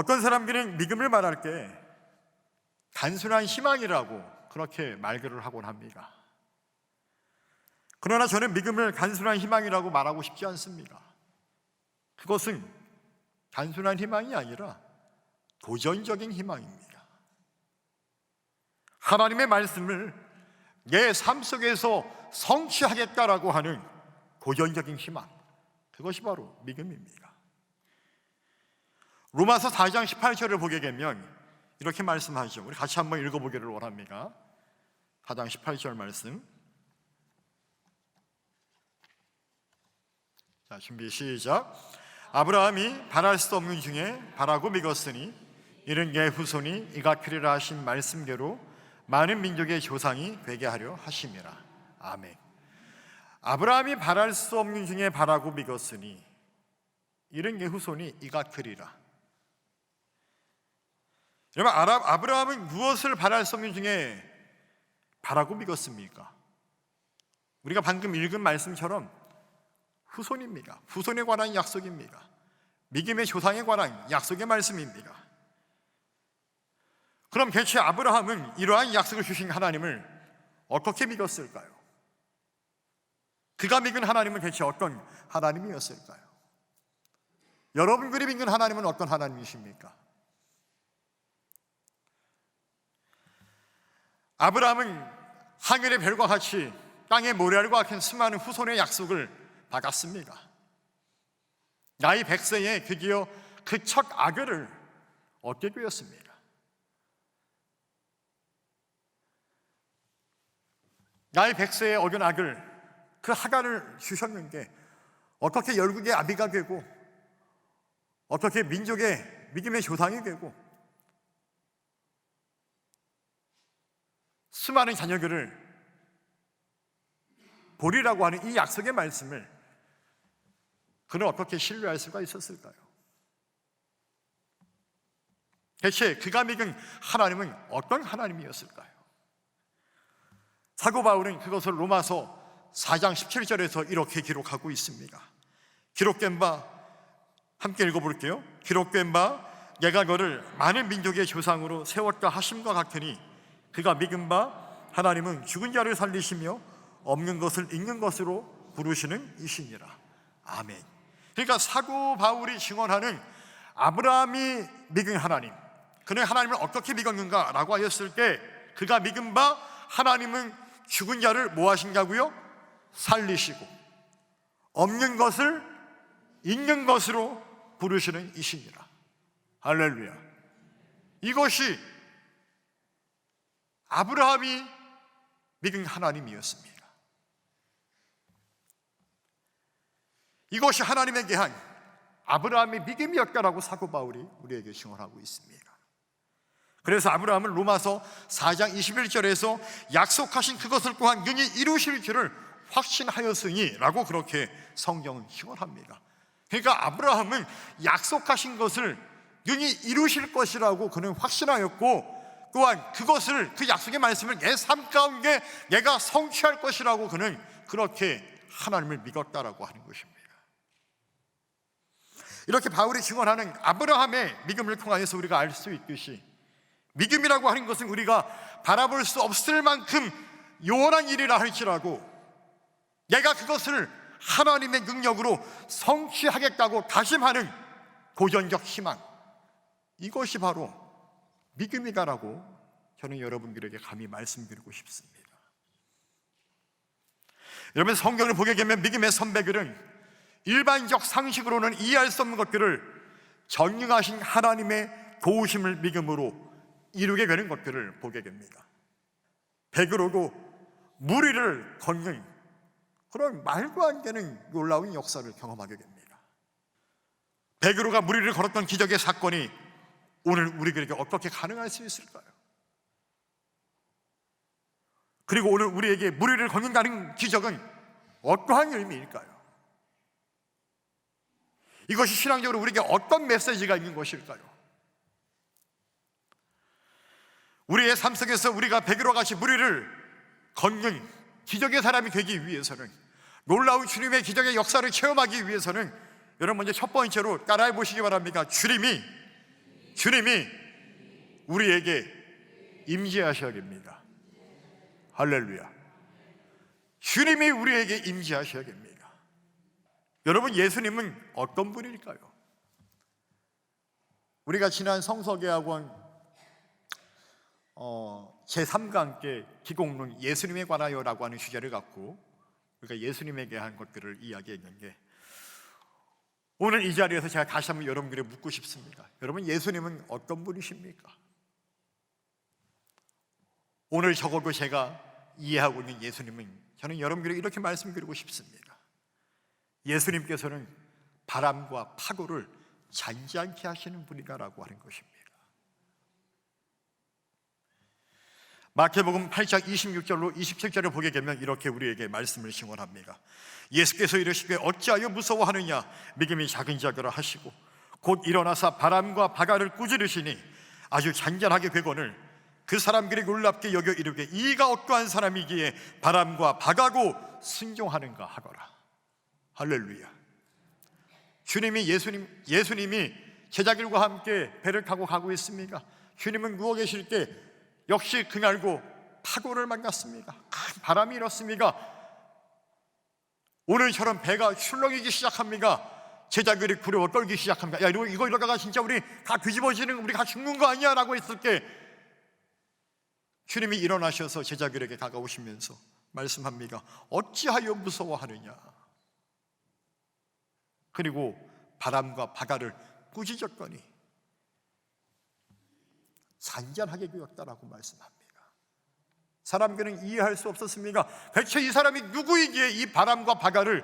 어떤 사람들은 믿음을 말할 때 단순한 희망이라고 그렇게 말들을 하곤 합니다. 그러나 저는 믿음을 단순한 희망이라고 말하고 싶지 않습니다. 그것은 단순한 희망이 아니라 도전적인 희망입니다. 하나님의 말씀을 내 삶 속에서 성취하겠다라고 하는 도전적인 희망, 그것이 바로 믿음입니다. 로마서 4장 18절을 보게 되면 이렇게 말씀하죠. 우리 같이 한번 읽어보기를 원합니다. 4장 18절 말씀. 자, 준비 시작. 아브라함이 바랄 수 없는 중에 바라고 믿었으니 이는 예 후손이 이같으리라 하신 말씀대로 많은 민족의 조상이 되게 하려 하심이라. 아멘. 아브라함이 바랄 수 없는 중에 바라고 믿었으니 이는 예 후손이 이같으리라. 여러분, 아브라함은 무엇을 바랄 수 없는 중에 바라고 믿었습니까? 우리가 방금 읽은 말씀처럼 후손입니다. 후손에 관한 약속입니다. 믿음의 조상에 관한 약속의 말씀입니다. 그럼 대체 아브라함은 이러한 약속을 주신 하나님을 어떻게 믿었을까요? 그가 믿은 하나님은 대체 어떤 하나님이었을까요? 여러분들이 믿는 하나님은 어떤 하나님이십니까? 아브라함은 하늘의 별과 같이 땅의 모래알과 같은 수많은 후손의 약속을 받았습니다. 나이 100세에 드디어 그 첫 아들을 얻게 되었습니다. 나이 100세에 얻은 아들, 그 하갈을 주셨는데 어떻게 열국의 아비가 되고 어떻게 민족의 믿음의 조상이 되고 수많은 자녀들을 보리라고 하는 이 약속의 말씀을 그는 어떻게 신뢰할 수가 있었을까요? 대체 그가 믿은 하나님은 어떤 하나님이었을까요? 사도 바울은 그것을 로마서 4장 17절에서 이렇게 기록하고 있습니다. 기록된 바, 함께 읽어볼게요. 기록된 바 내가 너를 많은 민족의 조상으로 세웠다 하심과 같으니 그가 믿은 바 하나님은 죽은 자를 살리시며 없는 것을 있는 것으로 부르시는 이시니라. 아멘. 그러니까 사도 바울이 증언하는 아브라함이 믿은 하나님, 그는 하나님을 어떻게 믿었는가 라고 하였을 때 그가 믿은 바 하나님은 죽은 자를 뭐 하신다고요? 살리시고 없는 것을 있는 것으로 부르시는 이시니라. 할렐루야. 이것이 아브라함이 믿은 하나님이었습니다. 이것이 하나님에 대한 아브라함의 믿음이었다라고 사도 바울이 우리에게 증언하고 있습니다. 그래서 아브라함은 로마서 4장 21절에서 약속하신 그것을 또한 능히 이루실 줄을 확신하였으니 라고 그렇게 성경은 증언합니다. 그러니까 아브라함은 약속하신 것을 능히 이루실 것이라고 그는 확신하였고 또한 그것을, 그 약속의 말씀을 내 삶 가운데 내가 성취할 것이라고 그는 그렇게 하나님을 믿었다라고 하는 것입니다. 이렇게 바울이 증언하는 아브라함의 믿음을 통하여서 우리가 알 수 있듯이 믿음이라고 하는 것은 우리가 바라볼 수 없을 만큼 요원한 일이라 할지라도 내가 그것을 하나님의 능력으로 성취하겠다고 다짐하는 도전적 희망, 이것이 바로 믿음이다라고 저는 여러분들에게 감히 말씀드리고 싶습니다. 여러분, 성경을 보게 되면 믿음의 선배들은 일반적 상식으로는 이해할 수 없는 것들을 전능하신 하나님의 도우심을 믿음으로 이루게 되는 것들을 보게 됩니다. 베드로도 무리를 걷는 그런 말도 안 되는 놀라운 역사를 경험하게 됩니다. 베드로가 무리를 걸었던 기적의 사건이 오늘 우리에게 어떻게 가능할 수 있을까요? 그리고 오늘 우리에게 무리를 걷는다는 기적은 어떠한 의미일까요? 이것이 신앙적으로 우리에게 어떤 메시지가 있는 것일까요? 우리의 삶 속에서 우리가 베드로와 같이 무리를 걷는 기적의 사람이 되기 위해서는, 놀라운 주님의 기적의 역사를 체험하기 위해서는 여러분 먼저 첫 번째로 따라해 보시기 바랍니다. 주님이 주님이 우리에게 임재하셔야 됩니다. 할렐루야. 주님이 우리에게 임재하셔야 됩니다. 여러분, 예수님은 어떤 분일까요? 우리가 지난 성서개학원 제3강께 기공론 예수님에 관하여라고 하는 주제를 갖고 우리가 예수님에 대한 것들을 이야기했는데, 오늘 이 자리에서 제가 다시 한번 여러분들에게 묻고 싶습니다. 여러분, 예수님은 어떤 분이십니까? 오늘 적어도 제가 이해하고 있는 예수님은, 저는 여러분들에게 이렇게 말씀드리고 싶습니다. 예수님께서는 바람과 파도를 잔잔케 하시는 분이다라고 하는 것입니다. 마태복음 8장 26절로 27절을 보게 되면 이렇게 우리에게 말씀을 증언합니다. 예수께서 이르시되 어찌하여 무서워하느냐, 믿음이 작은 자들아 하시고 곧 일어나사 바람과 바다를 꾸짖으시니 아주 잔잔하게 되거늘 그 사람들이 놀랍게 여겨 이르되 이가 어떠한 사람이기에 바람과 바다고 순종하는가 하거라. 할렐루야. 예수님이 제자들과 함께 배를 타고 가고 있습니다. 주님은 누워 계실 때 역시 그날도 파도를 만났습니다. 큰 바람이 일었습니다. 오늘처럼 배가 출렁이기 시작합니다. 제자들이 두려워 떨기 시작합니다. 야, 이거 이러다가 진짜 우리 다 뒤집어지는, 우리 다 죽는 거 아니야? 라고 했을 때 주님이 일어나셔서 제자들에게 다가오시면서 말씀합니다. 어찌하여 무서워하느냐. 그리고 바람과 바다를 꾸짖었더니 잔잔하게 되었다라고 말씀합니다. 사람들은 이해할 수 없었습니다. 대체 이 사람이 누구이기에 이 바람과 바다를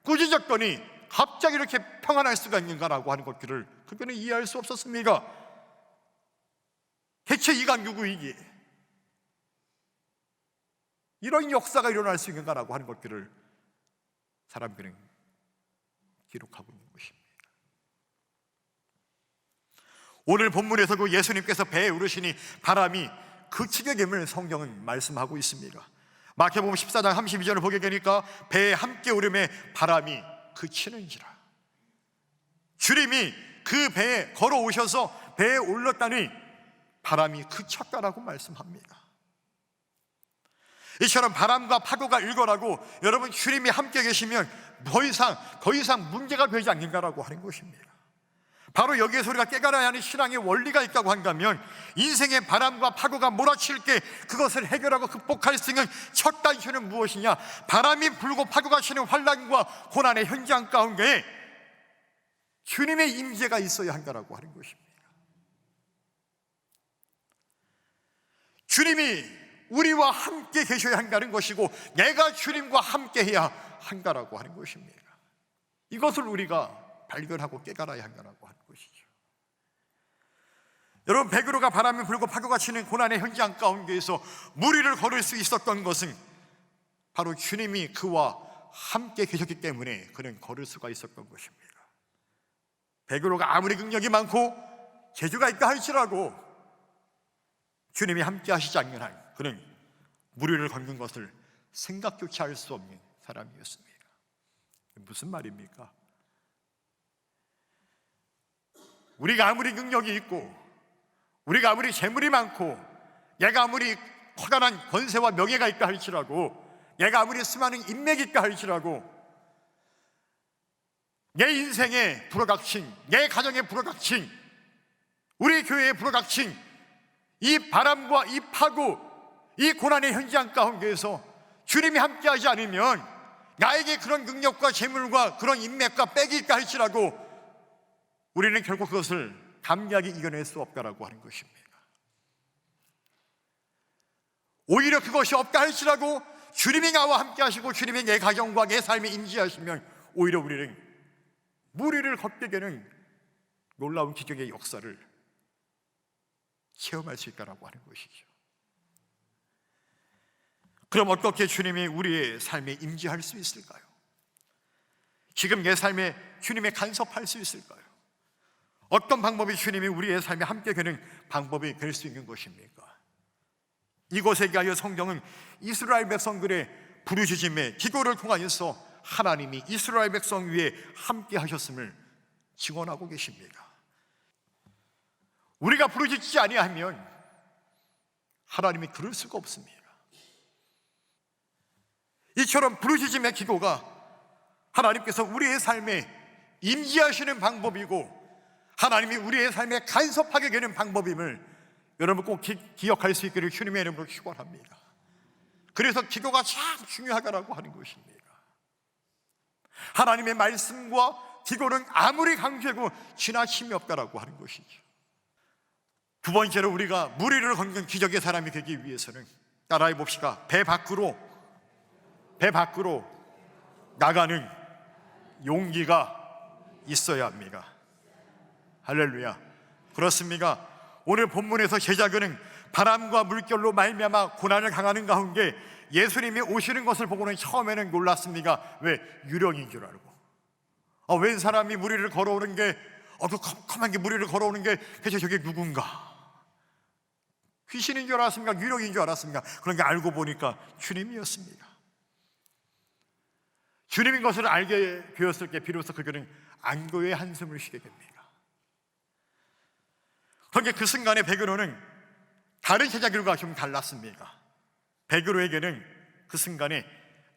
꾸짖었더니 갑자기 이렇게 평안할 수가 있는가라고 하는 것들을 그들은 이해할 수 없었습니다. 대체 이가 누구이기에 이런 역사가 일어날 수 있는가라고 하는 것들을 사람들은 기록하고 있는 것입니다. 오늘 본문에서도 예수님께서 배에 오르시니 바람이 그치게 됨을 성경은 말씀하고 있습니다. 마태복음 14장 32절을 보게 되니까 배에 함께 오름에 바람이 그치는지라. 주님이 그 배에 걸어오셔서 배에 올랐다니 바람이 그쳤다라고 말씀합니다. 이처럼 바람과 파도가 일거라고 여러분, 주님이 함께 계시면 더 이상 문제가 되지 않는가라고 하는 것입니다. 바로 여기에서 우리가 깨달아야 하는 신앙의 원리가 있다고 한다면, 인생의 바람과 파도가 몰아칠 때 그것을 해결하고 극복할 수 있는 첫 단추는 무엇이냐? 바람이 불고 파도가 치는 환난과 고난의 현장 가운데 주님의 임재가 있어야 한다라고 하는 것입니다. 주님이 우리와 함께 계셔야 한다는 것이고, 내가 주님과 함께 해야 한다라고 하는 것입니다. 이것을 우리가 발견하고 깨달아야 한다라고 하는 것이죠. 여러분, 베드로가 바람이 불고 파도가 치는 고난의 현장 가운데에서 무리를 걸을 수 있었던 것은 바로 주님이 그와 함께 계셨기 때문에 그는 걸을 수가 있었던 것입니다. 베드로가 아무리 능력이 많고 재주가 있다 할지라도 주님이 함께 하시지 않는 한 그는 무리를 걷는 것을 생각조차 할 수 없는 사람이었습니다. 무슨 말입니까? 우리가 아무리 능력이 있고, 우리가 아무리 재물이 많고, 내가 아무리 커다란 권세와 명예가 있다 할지라도, 내가 아무리 수많은 인맥이 있다 할지라도 내 인생에 불어닥친, 내 가정에 불어닥친, 우리 교회에 불어닥친 이 바람과 이 파도, 이 고난의 현장 가운데에서 주님이 함께하지 않으면 나에게 그런 능력과 재물과 그런 인맥과 빽이 있다 할지라도 우리는 결국 그것을 담대하게 이겨낼 수 없다라고 하는 것입니다. 오히려 그것이 없다 할지라도 주님이 나와 함께 하시고 주님이 내 가정과 내 삶에 임재하시면 오히려 우리는 무리를 걷게 되는 놀라운 기적의 역사를 체험할 수 있다라고 하는 것이죠. 그럼 어떻게 주님이 우리의 삶에 임재할 수 있을까요? 지금 내 삶에 주님의 간섭할 수 있을까요? 어떤 방법이 주님이 우리의 삶에 함께 되는 방법이 될 수 있는 것입니까? 이것에 대하여 성경은 이스라엘 백성들의 부르짖음의 기도를 통하여서 하나님이 이스라엘 백성 위에 함께 하셨음을 증언하고 계십니다. 우리가 부르짖지 아니하면 하나님이 들을 수가 없습니다. 이처럼 부르짖음의 기도가 하나님께서 우리의 삶에 임재하시는 방법이고 하나님이 우리의 삶에 간섭하게 되는 방법임을 여러분 꼭 기억할 수 있기를 주님의 이름으로 축원합니다. 그래서 기도가 참 중요하다라고 하는 것입니다. 하나님의 말씀과 기도는 아무리 강조해도 지나침이 없다라고 하는 것이죠. 두 번째로 우리가 무리를 걷는 기적의 사람이 되기 위해서는 따라해 봅시다. 배 밖으로 나가는 용기가 있어야 합니다. 할렐루야. 그렇습니까? 오늘 본문에서 제자들은 바람과 물결로 말미암아 고난을 당하는 가운데 예수님이 오시는 것을 보고는 처음에는 놀랐습니다. 왜? 유령인 줄 알고. 웬 사람이 무리를 걸어오는 게 그 컴컴한 게 무리를 걸어오는 게 대체 저게 누군가? 귀신인 줄 알았습니까? 유령인 줄 알았습니까? 그런 게 알고 보니까 주님이었습니다. 주님인 것을 알게 되었을 때 비로소 그들은 안도의 한숨을 쉬게 됩니다. 그런데 그 순간에 베드로는 다른 제자들과 좀 달랐습니다. 베드로에게는 그 순간에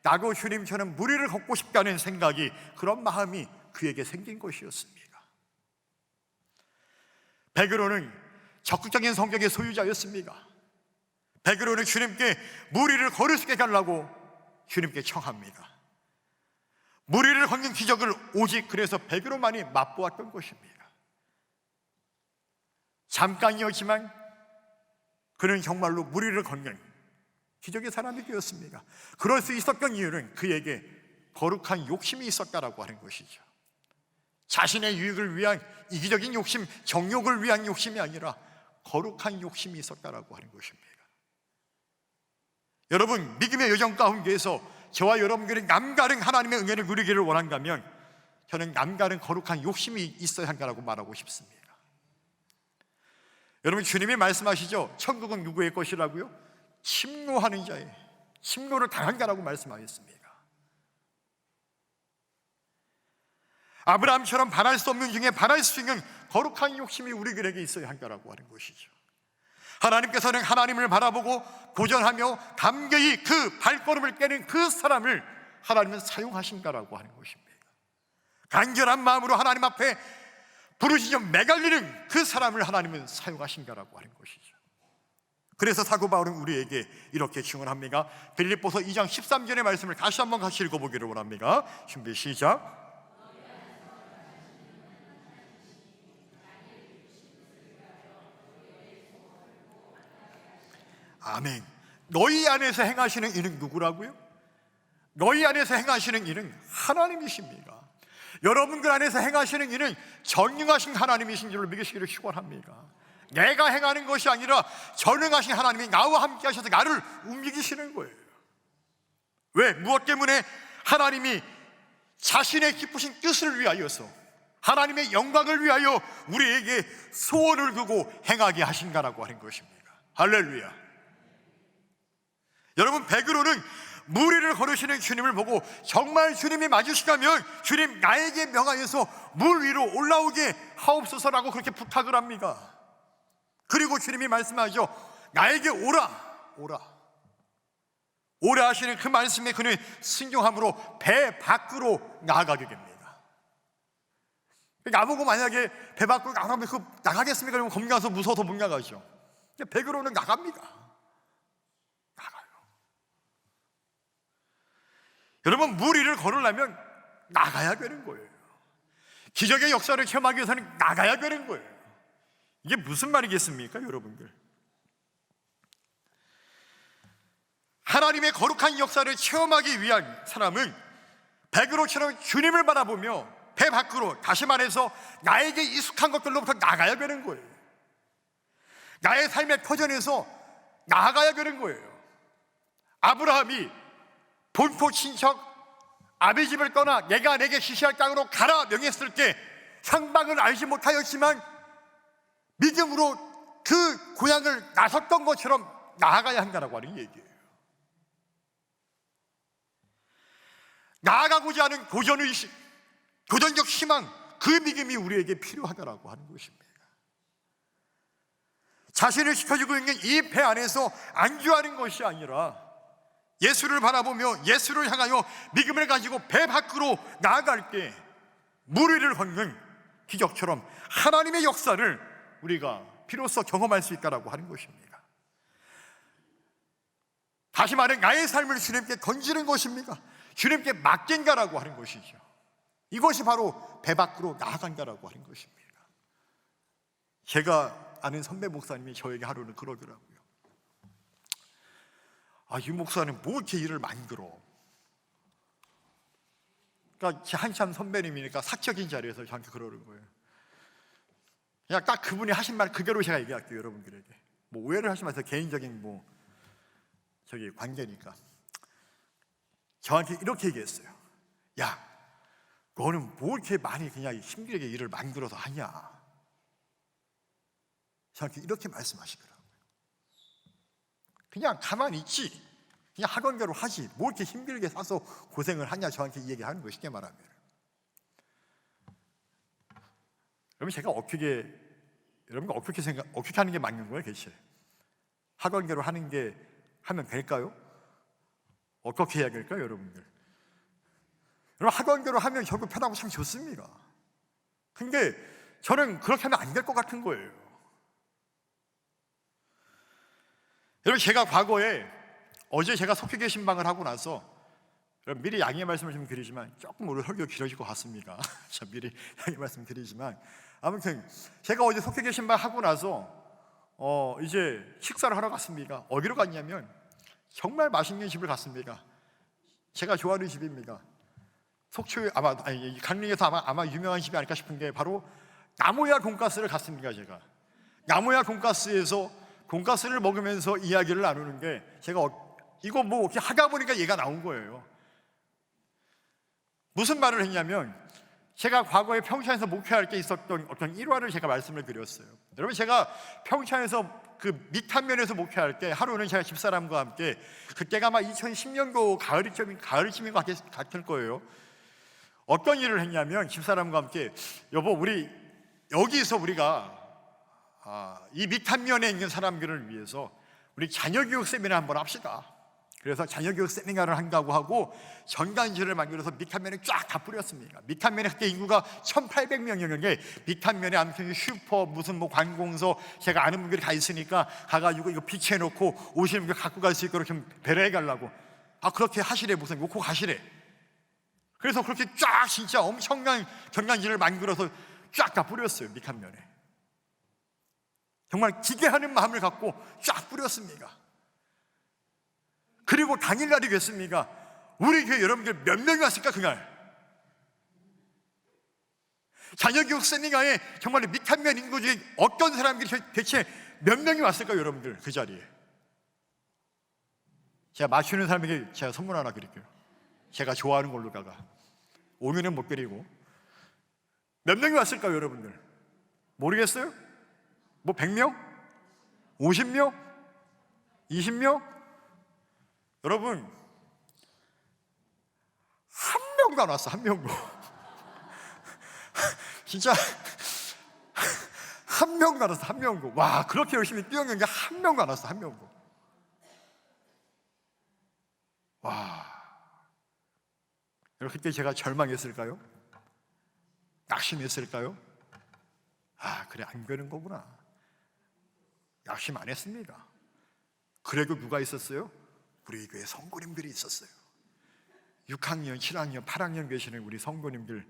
나도 주님처럼 무리를 걷고 싶다는 생각이, 그런 마음이 그에게 생긴 것이었습니다. 베드로는 적극적인 성격의 소유자였습니다. 베드로는 주님께 무리를 걸을 수 있게 해달라고 주님께 청합니다. 무리를 걷는 기적을 오직 그래서 베드로만이 맛보았던 것입니다. 잠깐이었지만 그는 정말로 무리를 걷는 기적의 사람이 되었습니다. 그럴 수 있었던 이유는 그에게 거룩한 욕심이 있었다라고 하는 것이죠. 자신의 유익을 위한 이기적인 욕심, 정욕을 위한 욕심이 아니라 거룩한 욕심이 있었다라고 하는 것입니다. 여러분, 믿음의 여정 가운데에서 저와 여러분들이 남다른 하나님의 은혜를 누리기를 원한다면 저는 남다른 거룩한 욕심이 있어야 한다고 말하고 싶습니다. 여러분, 주님이 말씀하시죠. 천국은 누구의 것이라고요? 침노하는 자의, 침노를 당한 자라고 말씀하셨습니다. 아브라함처럼 바랄 수 없는 중에 바랄 수 있는 거룩한 욕심이 우리들에게 있어야 한다라고 하는 것이죠. 하나님께서는 하나님을 바라보고 도전하며 담대히 그 발걸음을 깨는 그 사람을 하나님은 사용하신다라고 하는 것입니다. 간절한 마음으로 하나님 앞에 부르짖어 매달리는 그 사람을 하나님은 사용하신다라고 하는 것이죠. 그래서 사도 바울은 우리에게 이렇게 증언합니다. 빌립보서 2장 13절의 말씀을 다시 한번 같이 읽어보기를 원합니다. 준비 시작. 아멘. 너희 안에서 행하시는 이는 누구라고요? 너희 안에서 행하시는 이는 하나님이십니다. 여러분들 안에서 행하시는 이는 전능하신 하나님이신 줄을 믿으시기를 축원합니다. 내가 행하는 것이 아니라 전능하신 하나님이 나와 함께 하셔서 나를 움직이시는 거예요. 왜? 무엇 때문에? 하나님이 자신의 기쁘신 뜻을 위하여서, 하나님의 영광을 위하여 우리에게 소원을 두고 행하게 하신다라고 하는 것입니다. 할렐루야. 여러분, 베드로는 무리를 걸으시는 주님을 보고 정말 주님이 맞으시다면 주님, 나에게 명하여서 물 위로 올라오게 하옵소서라고 그렇게 부탁을 합니다. 그리고 주님이 말씀하죠. 나에게 오라 하시는 그 말씀에 그는 순종함으로 배 밖으로 나아가게 됩니다. 나보고 만약에 배 밖으로 나가면 나가겠습니까? 그러면 겁나서 무서워서 못 나가죠. 베드로는 나갑니다. 여러분, 무리를 걸으려면 나가야 되는 거예요. 기적의 역사를 체험하기 위해서는 나가야 되는 거예요. 이게 무슨 말이겠습니까, 여러분들? 하나님의 거룩한 역사를 체험하기 위한 사람은 베드로처럼 주님을 바라보며 배 밖으로, 다시 말해서 나에게 익숙한 것들로부터 나가야 되는 거예요. 나의 삶의 터전에서 나아가야 되는 거예요. 아브라함이 본토 친척 아비 집을 떠나 내가 내게 지시할 땅으로 가라 명했을 때 상방을 알지 못하였지만 믿음으로 그 고향을 나섰던 것처럼 나아가야 한다고 하는 얘기예요. 나아가고자 하는 도전의식, 도전적 희망, 그 믿음이 우리에게 필요하다고 하는 것입니다. 자신을 지켜주고 있는 이 배 안에서 안주하는 것이 아니라 예수를 바라보며 예수를 향하여 믿음을 가지고 배 밖으로 나아갈 때 물 위를 걷는 기적처럼 하나님의 역사를 우리가 비로소 경험할 수 있다라고 하는 것입니다. 다시 말해 나의 삶을 주님께 던지는 것입니까? 주님께 맡긴다라고 하는 것이죠. 이것이 바로 배 밖으로 나아간다라고 하는 것입니다. 제가 아는 선배 목사님이 저에게 하루는 그러더라고요. 이 목사는 뭐 이렇게 일을 만들어? 그러니까 한참 선배님이니까 사적인 자리에서 저한테 그러는 거예요. 그냥 딱 그분이 하신 말 그대로 제가 얘기할게요, 여러분들에게. 뭐 오해를 하지 마세요. 개인적인 관계니까. 저한테 이렇게 얘기했어요. 야, 너는 뭐 이렇게 많이 그냥 힘들게 일을 만들어서 하냐? 저한테 이렇게 말씀하시더라고요. 그냥 가만히 있지, 그냥 학원대로 하지, 뭐 이렇게 힘들게 사서 고생을 하냐? 저한테 이 얘기하는 거예요, 쉽게 말하면. 여러분, 제가 어떻게 하는 게 맞는 거예요, 대체? 학원대로 하면 될까요? 어떻게 해야 될까요, 여러분들? 여러분, 학원대로 하면 결국 편하고 참 좋습니다. 근데 저는 그렇게 하면 안 될 것 같은 거예요. 여러분, 제가 과거에 어제 제가 속회계 신방을 하고 나서, 여러분 미리 양해의 말씀을 좀 드리지만 조금 오늘 설교 길어질 것 같습니다. 자, 미리 양해 말씀 드리지만 아무튼 제가 어제 속회계 신방 하고 나서 이제 식사를 하러 갔습니다. 어디로 갔냐면 정말 맛있는 집을 갔습니다. 제가 좋아하는 집입니다. 속초에 강릉에서 아마 유명한 집이 아닐까 싶은데 바로 나무야 돈가스를 갔습니다. 제가 나무야 돈가스에서 돈가스를 먹으면서 이야기를 나누는 게 제가 이거 뭐 이렇게 하다 보니까 얘가 나온 거예요. 무슨 말을 했냐면 제가 과거에 평창에서 목회할 때 있었던 어떤 일화를 제가 말씀을 드렸어요. 여러분, 제가 평창에서 그 밑한면에서 목회할 때 하루는 제가 집사람과 함께, 그때가 아마 2010년도 가을쯤인 것 같을 거예요. 어떤 일을 했냐면 집사람과 함께 여보, 우리 여기서 우리가 이 밑한면에 있는 사람들을 위해서 우리 자녀교육 세미나 한번 합시다. 그래서 자녀교육 세미나를 한다고 하고 전단지를 만들어서 밑한면에 쫙 다 뿌렸습니다. 밑한면에 그때 인구가 1,800명이었는데 밑한면에 아무튼 슈퍼 무슨 뭐 관공서 제가 아는 분들이 다 있으니까 가가지고 이거 비치해놓고 오시는 분들 갖고 갈 수 있도록 좀 배려해 가려고 그렇게 하시래, 무슨 놓고 가시래. 그래서 그렇게 쫙 진짜 엄청난 전단지를 만들어서 쫙 다 뿌렸어요. 밑한면에 정말 기대하는 마음을 갖고 쫙 뿌렸습니다. 그리고 당일날이 됐습니다. 우리 교회 여러분들 몇 명이 왔을까 그날? 자녀교육 세미나에 정말 밑한면 인구 중에 어떤 사람들이 대체 몇 명이 왔을까요, 여러분들? 그 자리에 제가 맞추는 사람에게 제가 선물 하나 드릴게요. 제가 좋아하는 걸로다가 오늘은 못 드리고. 몇 명이 왔을까요, 여러분들? 모르겠어요? 뭐 100명? 50명? 20명? 여러분, 한 명도 안 왔어. 한 명도. 진짜 한 명도 안 왔어. 한 명도. 와, 그렇게 열심히 뛰었는데 한 명도 안 왔어. 한 명도. 와, 여러분, 그때 제가 절망했을까요? 낙심했을까요? 그래, 안 되는 거구나. 낙심 안 했습니다. 그래도 누가 있었어요? 우리 교회 성도님들이 있었어요. 6학년, 7학년, 8학년 계시는 우리 성도님들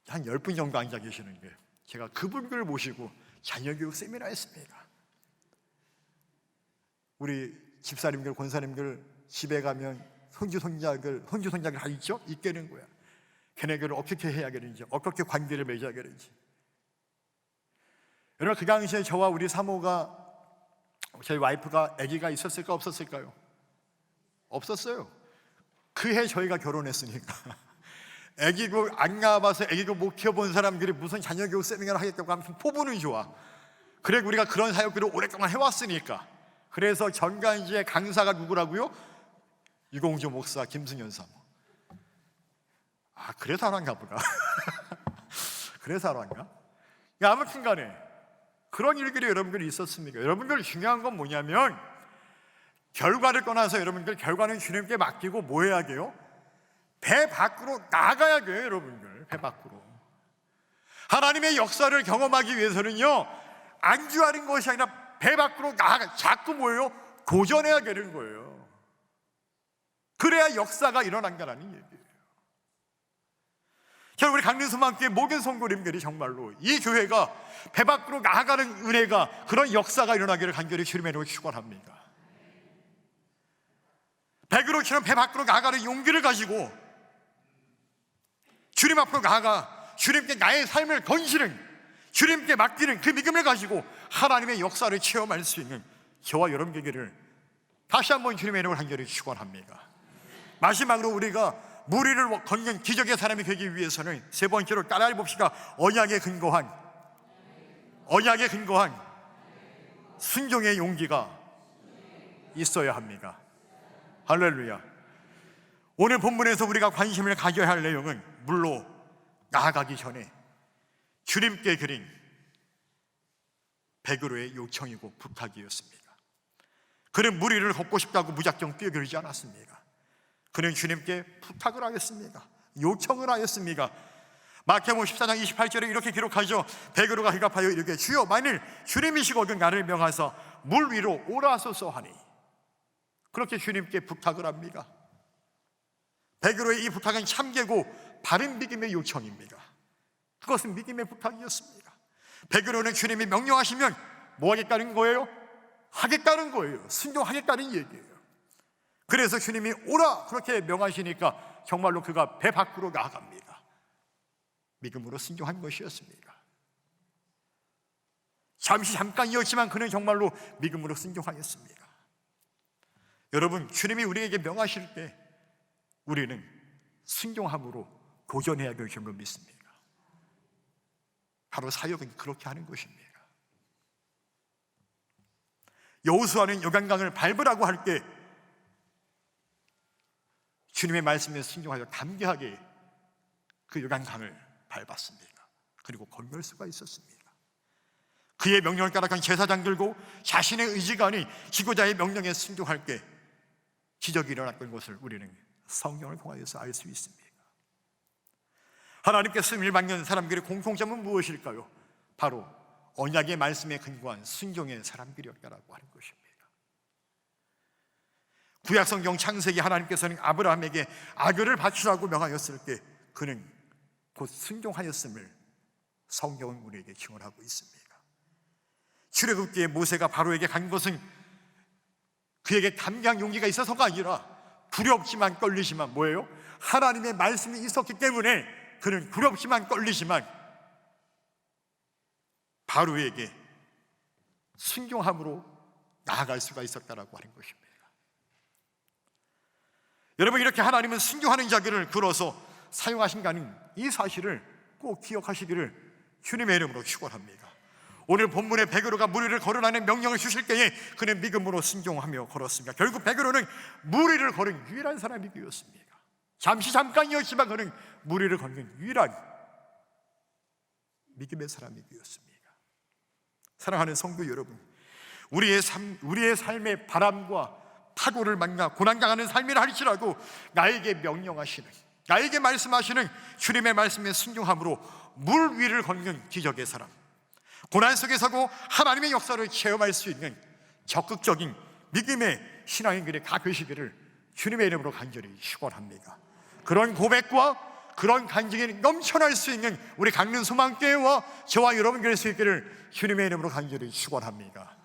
한 10분 정도 앉아 계시는데 제가 그분들 모시고 자녀교육 세미나 했습니다. 우리 집사님들, 권사님들 집에 가면 손주 손자들 다 있죠? 있게는 거야. 걔네들을 어떻게 해야 되는지, 어떻게 관계를 맺어야 되는지. 여러분, 그 당시에 저와 우리 사모가, 저희 와이프가 아기가 있었을까 없었을까요? 없었어요. 그해 저희가 결혼했으니까. 아기도 안 낳아봐서 아기도 못 키워본 사람들이 무슨 자녀교육 세미나를 하겠다고 하면 포부는 좋아. 그래, 우리가 그런 사역들을 오랫동안 해왔으니까. 그래서 전간지의 강사가 누구라고요? 유공주 목사, 김승현 사모. 그래서 하란가 보다. 그래서 하란가? 아무튼 간에 그런 일들이 여러분들이 있었습니까? 여러분들 중요한 건 뭐냐면 결과를 떠나서 여러분들 결과는 주님께 맡기고 뭐 해야 돼요? 배 밖으로 나가야 돼요. 여러분들 배 밖으로. 하나님의 역사를 경험하기 위해서는요, 안주하는 것이 아니라 배 밖으로 나가, 자꾸 뭐예요? 도전해야 되는 거예요. 그래야 역사가 일어난다는 얘기예요. 자, 우리 강릉소망교회 모든 성도님들이 정말로 이 교회가 배 밖으로 나아가는 은혜가, 그런 역사가 일어나기를 간절히 주님의 이름으로 축원합니다. 베드로처럼 배 밖으로 나아가는 용기를 가지고 주님 앞으로 나아가 주님께 나의 삶을 던지는, 주님께 맡기는 그 믿음을 가지고 하나님의 역사를 체험할 수 있는 저와 여러분 되기를 다시 한번 주님의 이름으로 간절히 축원합니다. 마지막으로 우리가 무리를 걷는 기적의 사람이 되기 위해서는 세 번째로 따라해 봅시다. 언약에 근거한 순종의 용기가 있어야 합니다. 할렐루야. 오늘 본문에서 우리가 관심을 가져야 할 내용은 물로 나아가기 전에 주님께 드린 베드로의 요청이고 부탁이었습니다. 그는 무리를 걷고 싶다고 무작정 뛰어들지 않았습니다. 그는 주님께 부탁을 하였습니다. 요청을 하였습니다. 마태복음 14장 28절에 이렇게 기록하죠. 베드로가 대답하여 이르되 주여, 만일 주님이시거든 나를 명하사 물 위로 오라소서 하니. 그렇게 주님께 부탁을 합니다. 베드로의 이 부탁은 참되고 바른 믿음의 요청입니다. 그것은 믿음의 부탁이었습니다. 베드로는 주님이 명령하시면 뭐 하겠다는 거예요? 하겠다는 거예요. 순종하겠다는 얘기예요. 그래서 주님이 오라 그렇게 명하시니까 정말로 그가 배 밖으로 나아갑니다. 믿음으로 순종한 것이었습니다. 잠깐이었지만 그는 정말로 믿음으로 순종하였습니다. 여러분, 주님이 우리에게 명하실 때 우리는 순종함으로 도전해야 될 줄 믿습니다. 바로 사역은 그렇게 하는 것입니다. 여호수아는 요단강을 밟으라고 할 때 주님의 말씀에 순종하여 담대하게 그 요단강을 밟았습니다. 그리고 건널 수가 있었습니다. 그의 명령을 따라간 제사장들도 자신의 의지가 아닌 지도자의 명령에 순종할 때 기적이 일어났던 것을 우리는 성경을 통하여서 알 수 있습니다. 하나님께 쓰임을 받는 사람들의 공통점은 무엇일까요? 바로 언약의 말씀에 근거한 순종의 사람들이었다라고 하는 것입니다. 구약성경 창세기 하나님께서는 아브라함에게 아들을 바치라고 명하였을 때 그는 곧 순종하였음을 성경은 우리에게 증언하고 있습니다. 출애굽기에 모세가 바로에게 간 것은 그에게 담대한 용기가 있어서가 아니라 두렵지만 떨리지만 뭐예요? 하나님의 말씀이 있었기 때문에 그는 두렵지만 떨리지만 바로에게 순종함으로 나아갈 수가 있었다라고 하는 것입니다. 여러분, 이렇게 하나님은 순종하는 자들을 들어서 사용하신다는 이 사실을 꼭 기억하시기를 주님의 이름으로 축원합니다. 오늘 본문에 베드로가 무리를 걸으라는 명령을 주실 때에 그는 믿음으로 순종하며 걸었습니다. 결국 베드로는 무리를 걸은 유일한 사람이 되었습니다. 잠깐이었지만 그는 무리를 걷는 유일한 믿음의 사람이 되었습니다. 사랑하는 성도 여러분, 우리의 삶의 바람과 파도를 만나 고난당하는 삶이라 할지라도 나에게 명령하시는, 나에게 말씀하시는 주님의 말씀에 순종함으로 물 위를 걷는 기적의 사람, 고난 속에서도 하나님의 역사를 체험할 수 있는 적극적인 믿음의 신앙인들이 다 되시기를 주님의 이름으로 간절히 축원합니다. 그런 고백과 그런 간증이 넘쳐날 수 있는 우리 강릉소망교회와 저와 여러분 될 수 있기를 주님의 이름으로 간절히 축원합니다.